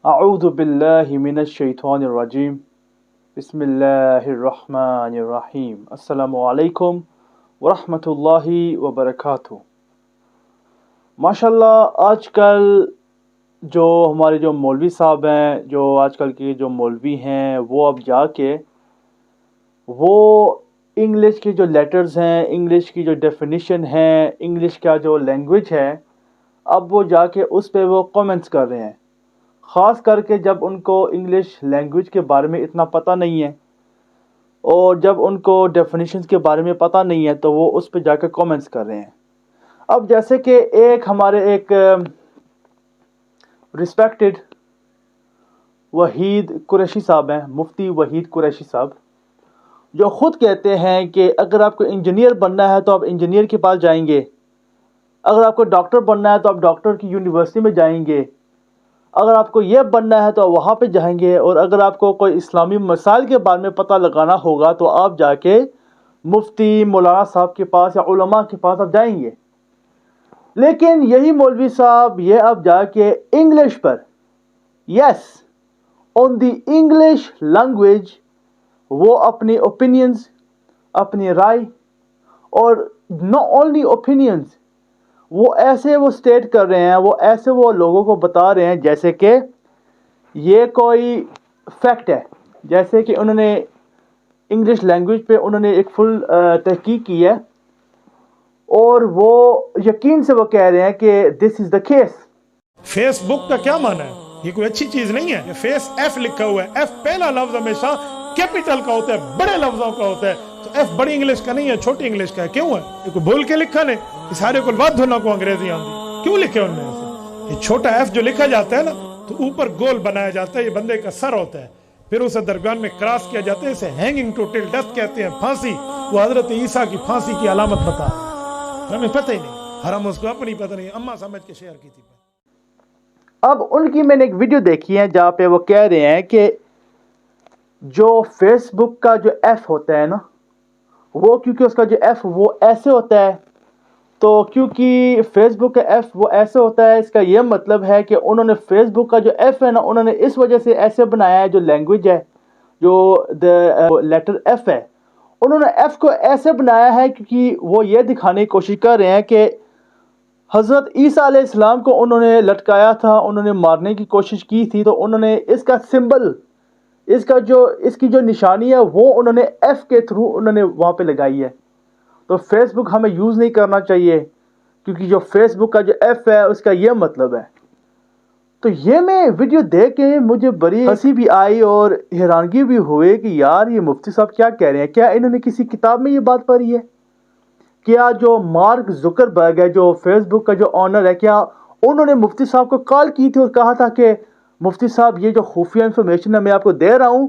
اعوذ باللہ من الشیطان الرجیم بسم اللہ الرحمن الرحیم السلام علیکم ورحمۃ اللہ وبرکاتہ۔ ماشاءاللہ آج کل جو ہمارے جو مولوی صاحب ہیں، جو آج کل کے جو مولوی ہیں، وہ اب جا کے وہ انگلش کے جو لیٹرز ہیں، انگلش کی جو ڈیفینیشن ہے، انگلش کا جو لینگویج ہے، اب وہ جا کے اس پہ وہ کامنٹس کر رہے ہیں، خاص کر کے جب ان کو انگلش لینگویج کے بارے میں اتنا پتہ نہیں ہے اور جب ان کو ڈیفینیشنز کے بارے میں پتہ نہیں ہے تو وہ اس پہ جا کے کامنٹس کر رہے ہیں۔ اب جیسے کہ ہمارے ایک رسپیکٹڈ وحید قریشی صاحب ہیں، مفتی وحید قریشی صاحب، جو خود کہتے ہیں کہ اگر آپ کو انجینئر بننا ہے تو آپ انجینئر کے پاس جائیں گے، اگر آپ کو ڈاکٹر بننا ہے تو آپ ڈاکٹر کی یونیورسٹی میں جائیں گے، اگر آپ کو یہ بننا ہے تو وہاں پہ جائیں گے، اور اگر آپ کو کوئی اسلامی مسائل کے بارے میں پتہ لگانا ہوگا تو آپ جا کے مفتی مولانا صاحب کے پاس یا علماء کے پاس آپ جائیں گے۔ لیکن یہی مولوی صاحب یہ اب جا کے انگلش پر، یس آن دی انگلش لینگویج، وہ اپنی اوپینینز، اپنی رائے، اور ناٹ اونلی اوپینینز، وہ ایسے وہ سٹیٹ کر رہے ہیں، وہ ایسے وہ لوگوں کو بتا رہے ہیں جیسے کہ یہ کوئی فیکٹ ہے، جیسے کہ انہوں نے انگلش لینگویج پہ انہوں نے ایک فل تحقیق کی ہے، اور وہ یقین سے وہ کہہ رہے ہیں کہ دس از دا کیس۔ فیس بک کا کیا معنی ہے؟ یہ کوئی اچھی چیز نہیں ہے۔ فیس ایف لکھا ہوا ہے، ایف پہلا لفظ ہمیشہ کیپیٹل کا ہوتا ہے، بڑے لفظوں کا ہوتا ہے، تو ایف بڑی انگلش کا نہیں ہے، چھوٹی انگلش کا ہے۔ کیوں ہے؟ یہ کوئی بھول کے لکھا نہیں، سارے کو بات دھونا کو انگریزی آتی، کیوں لکھے انہوں نے ایسے؟ یہ چھوٹا ایف جو لکھا جاتا ہے نا، تو اوپر گول بنایا جاتا ہے، یہ بندے کا سر ہوتا ہے، پھر اسے درمیان میں کراس کیا جاتا ہے، اسے ہینگنگ ٹو ٹل ڈیتھ کہتے ہیں، پھانسی۔ وہ حضرت عیسیٰ کی پھانسی کی علامت بتا رہا ہے، ہمیں پتہ ہی نہیں، ہم اس کو اپنی پتہ نہیں، اماں سمجھ کے شیئر کی تھی۔ اب ان کی میں نے ایک ویڈیو دیکھی ہے جہاں پہ وہ کہہ رہے ہیں کہ جو فیس بک کا جو ایف ہوتا ہے نا، وہ کیونکہ اس کا جو ایف وہ ایسے ہوتا ہے، تو کیونکہ فیس بک کا ایف وہ ایسے ہوتا ہے، اس کا یہ مطلب ہے کہ انہوں نے فیس بک کا جو ایف ہے نا، انہوں نے اس وجہ سے ایسے بنایا ہے، جو لینگویج ہے، جو لیٹر ایف ہے، انہوں نے ایف کو ایسے بنایا ہے کیونکہ وہ یہ دکھانے کی کوشش کر رہے ہیں کہ حضرت عیسیٰ علیہ السلام کو انہوں نے لٹکایا تھا، انہوں نے مارنے کی کوشش کی تھی، تو انہوں نے اس کا سمبل، اس کی جو نشانی ہے وہ انہوں نے ایف کے تھرو انہوں نے وہاں پہ لگائی ہے۔ تو فیس بک ہمیں یوز نہیں کرنا چاہیے، کیونکہ جو فیس بک کا جو ایف ہے اس کا یہ مطلب ہے۔ تو یہ میں ویڈیو دیکھ کے مجھے بڑی ہنسی بھی آئی اور حیرانگی بھی ہوئی کہ یار یہ مفتی صاحب کیا کہہ رہے ہیں، کیا انہوں نے کسی کتاب میں یہ بات پڑھی ہے؟ کیا جو مارک زکربرگ ہے، جو فیس بک کا جو آنر ہے، کیا انہوں نے مفتی صاحب کو کال کی تھی اور کہا تھا کہ مفتی صاحب یہ جو خفیہ انفارمیشن ہے میں آپ کو دے رہا ہوں،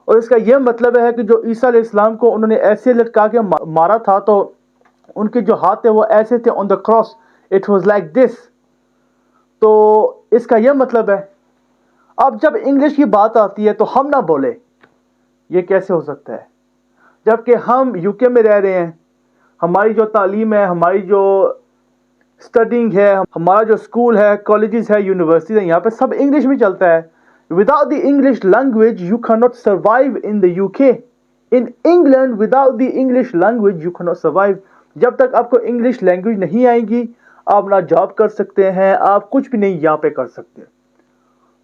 اور اس کا یہ مطلب ہے کہ جو عیسیٰ علیہ السلام کو انہوں نے ایسے لٹکا کے مارا تھا، تو ان کے جو ہاتھ تھے وہ ایسے تھے on the cross, it was like this, تو اس کا یہ مطلب ہے۔ اب جب انگلش کی بات آتی ہے تو ہم نہ بولے، یہ کیسے ہو سکتا ہے جبکہ ہم یو کے میں رہ رہے ہیں، ہماری جو تعلیم ہے، ہماری جو اسٹڈنگ ہے، ہمارا جو اسکول ہے، کالجز ہے، یونیورسٹیز ہے، یہاں پہ سب انگلش میں چلتا ہے۔ Without the English language you can not survive in the U K, in England without the English language you can not survive. جب تک آپ کو انگلش لینگویج نہیں آئے گی، آپ نہ جاب کر سکتے ہیں، آپ کچھ بھی نہیں یہاں پہ کر سکتے۔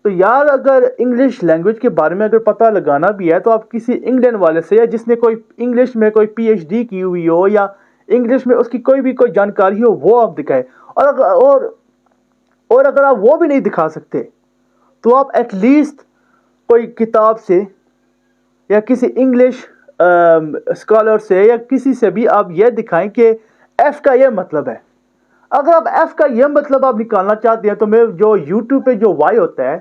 تو یار اگر انگلش لینگویج کے بارے میں اگر پتہ لگانا بھی ہے تو آپ کسی انگلینڈ والے سے، یا جس نے کوئی انگلش میں کوئی پی ایچ ڈی کی ہوئی ہو، یا انگلش میں اس کی کوئی جانکاری ہو، وہ آپ دکھائیں۔ اور اگر آپ وہ بھی نہیں دکھا سکتے تو آپ ایٹ لیسٹ کوئی کتاب سے یا کسی انگلش اسکالر سے یا کسی سے بھی آپ یہ دکھائیں کہ ایف کا یہ مطلب ہے۔ اگر آپ ایف کا یہ مطلب آپ نکالنا چاہتے ہیں تو میں جو یوٹیوب پہ جو وائی ہوتا ہے،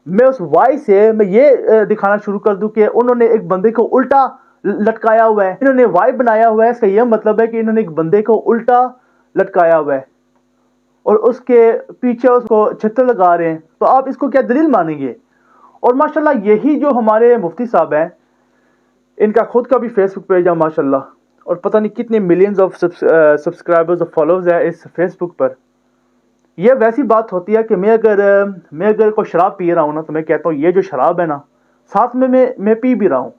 میں اس وائی سے میں یہ دکھانا شروع کر دوں کہ انہوں نے ایک بندے کو الٹا لٹکایا ہوا ہے، انہوں نے وائی بنایا ہوا ہے، اس کا یہ مطلب ہے کہ انہوں نے ایک بندے کو الٹا لٹکایا ہوا ہے اور اس کے پیچھے اس کو چھتر لگا رہے ہیں، تو آپ اس کو کیا دلیل مانیں گے؟ اور ماشاءاللہ یہی جو ہمارے مفتی صاحب ہیں، ان کا خود کا بھی فیس بک پیج ہے ماشاءاللہ، اور پتہ نہیں کتنے ملینز آف سبسکرائبرز اور فالوورز ہیں اس فیس بک پر۔ یہ ویسی بات ہوتی ہے کہ میں اگر کوئی شراب پی رہا ہوں نا تو میں کہتا ہوں یہ جو شراب ہے نا ساتھ میں پی بھی رہا ہوں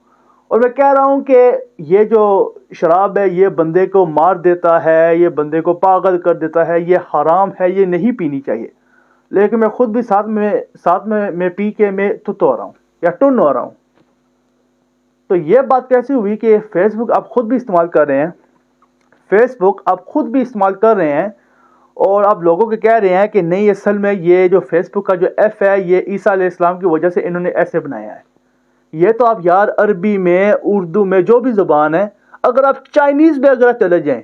اور میں کہہ رہا ہوں کہ یہ جو شراب ہے یہ بندے کو مار دیتا ہے، یہ بندے کو پاگل کر دیتا ہے، یہ حرام ہے، یہ نہیں پینی چاہیے، لیکن میں خود بھی ساتھ میں پی کے میں تت ہو رہا ہوں یا ٹن ہو رہا ہوں۔ تو یہ بات کیسے ہوئی کہ فیس بک آپ خود بھی استعمال کر رہے ہیں، فیس بک آپ خود بھی استعمال کر رہے ہیں اور آپ لوگوں کو کہہ رہے ہیں کہ نہیں اصل میں یہ جو فیس بک کا جو ایف ہے یہ عیسیٰ علیہ السلام کی وجہ سے انہوں نے ایسے بنایا ہے۔ یہ تو آپ یار عربی میں، اردو میں، جو بھی زبان ہے، اگر آپ چائنیز میں اگر چلے جائیں،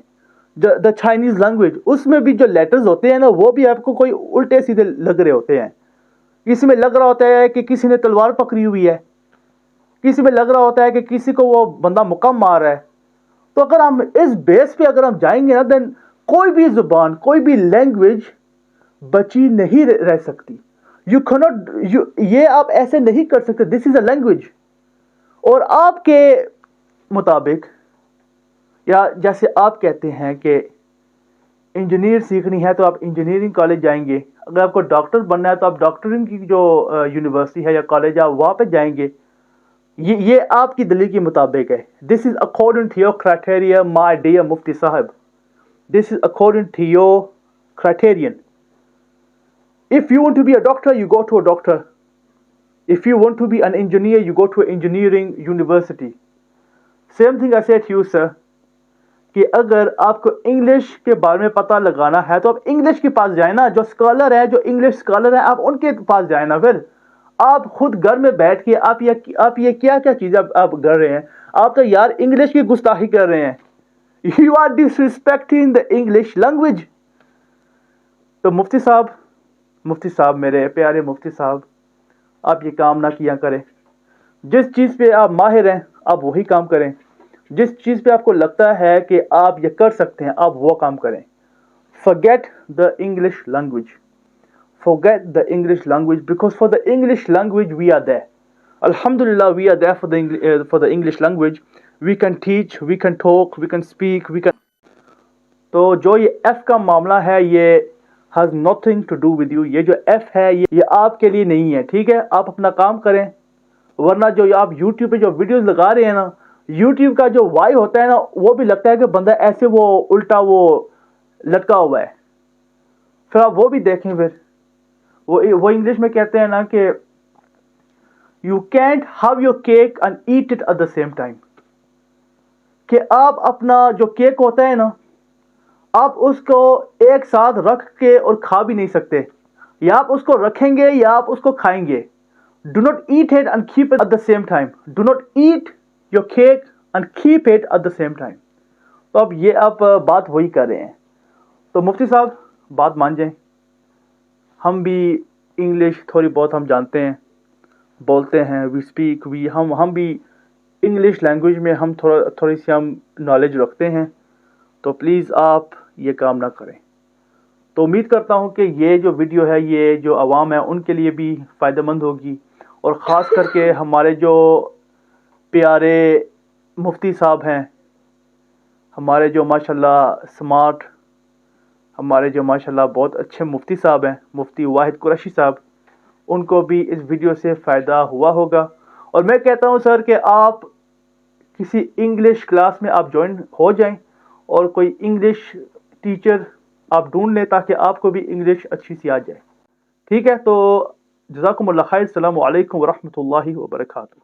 دا چائنیز لینگویج، اس میں بھی جو لیٹرز ہوتے ہیں نا وہ بھی آپ کو کوئی الٹے سیدھے لگ رہے ہوتے ہیں۔ کسی میں لگ رہا ہوتا ہے کہ کسی نے تلوار پکڑی ہوئی ہے، کسی میں لگ رہا ہوتا ہے کہ کسی کو وہ بندہ مکم مار رہا ہے۔ تو اگر ہم اس بیس پہ اگر ہم جائیں گے نا دین کوئی بھی زبان، کوئی بھی لینگویج بچی نہیں رہ سکتی۔ یہ آپ ایسے نہیں کر سکتے، دس از اے لینگویج۔ اور آپ کے مطابق، یا جیسے آپ کہتے ہیں کہ انجینئر سیکھنی ہے تو آپ انجینئرنگ کالج جائیں گے، اگر آپ کو ڈاکٹر بننا ہے تو آپ ڈاکٹرنگ کی جو یونیورسٹی ہے یا کالج ہے وہاں پہ جائیں گے۔ یہ آپ کی دلیل کے مطابق ہے۔ This is according to your criteria my dear مفتی صاحب، this is according to your criterion. If you want to be a doctor, you go to a doctor. If you want to be an engineer, you go to an engineering university. Same thing I say to you, sir, کہ اگر آپ کو English کے بارے میں پتہ لگانا ہے تو آپ انگلش کے پاس جائیں نا، جو اسکالر ہے، جو انگلش اسکالر ہیں، آپ ان کے پاس جائیں نا۔ پھر آپ خود گھر میں بیٹھ کے آپ یہ کیا چیزیں آپ کر رہے ہیں؟ آپ تو یار انگلش کی گستاخی کر رہے ہیں۔ You are disrespecting the English language. تو مفتی صاحب میرے پیارے مفتی صاحب، آپ یہ کام نہ کیا کریں۔ جس چیز پہ آپ ماہر ہیں آپ وہی کام کریں، جس چیز پہ آپ کو لگتا ہے کہ آپ یہ کر سکتے ہیں آپ وہ کام کریں۔ Forget the English language. Forget the English language, because for the English language we are there. Alhamdulillah, we are there for the English language. We can teach, we can talk, we can speak, we can. تو جو یہ F کا معاملہ ہے یہ has nothing to do with you. یہ جو F ہے یہ آپ کے لیے نہیں ہے، ٹھیک ہے؟ آپ اپنا کام کریں، ورنہ جو آپ یوٹیوب پہ جو ویڈیوز لگا رہے ہیں نا، یوٹیوب کا جو وائی ہوتا ہے نا وہ بھی لگتا ہے کہ بندہ ایسے وہ الٹا وہ لٹکا ہوا ہے۔ پھر آپ وہ بھی دیکھیں، پھر وہ انگلش میں کہتے ہیں نا کہ you can't have your cake and eat it at the same time. کہ آپ اپنا جو کیک ہوتا ہے نا آپ اس کو ایک ساتھ رکھ کے اور کھا بھی نہیں سکتے، یا آپ اس کو رکھیں گے یا آپ اس کو کھائیں گے۔ Do not eat it and keep it at the same time. Do not eat your cake and keep it at the same time. تو اب یہ آپ بات وہی کر رہے ہیں۔ تو مفتی صاحب بات مان جائیں، ہم بھی انگلش تھوڑی بہت ہم جانتے ہیں، بولتے ہیں، وی اسپیک، ہم بھی انگلش لینگویج میں ہم تھوڑی سی ہم نالج رکھتے ہیں، تو پلیز آپ یہ کام نہ کریں۔ تو امید کرتا ہوں کہ یہ جو ویڈیو ہے یہ جو عوام ہے ان کے لیے بھی فائدہ مند ہوگی، اور خاص کر کے ہمارے جو پیارے مفتی صاحب ہیں، ہمارے جو ماشاءاللہ سمارٹ، ہمارے جو ماشاءاللہ بہت اچھے مفتی صاحب ہیں، مفتی واحد قریشی صاحب، ان کو بھی اس ویڈیو سے فائدہ ہوا ہوگا۔ اور میں کہتا ہوں سر کہ آپ کسی انگلش کلاس میں آپ جوائن ہو جائیں اور کوئی انگلش ٹیچر آپ ڈھونڈ لیں تاکہ آپ کو بھی انگلش اچھی سی آ جائے، ٹھیک ہے؟ تو جزاکم اللہ خیر، السلام علیکم ورحمۃ اللہ وبرکاتہ۔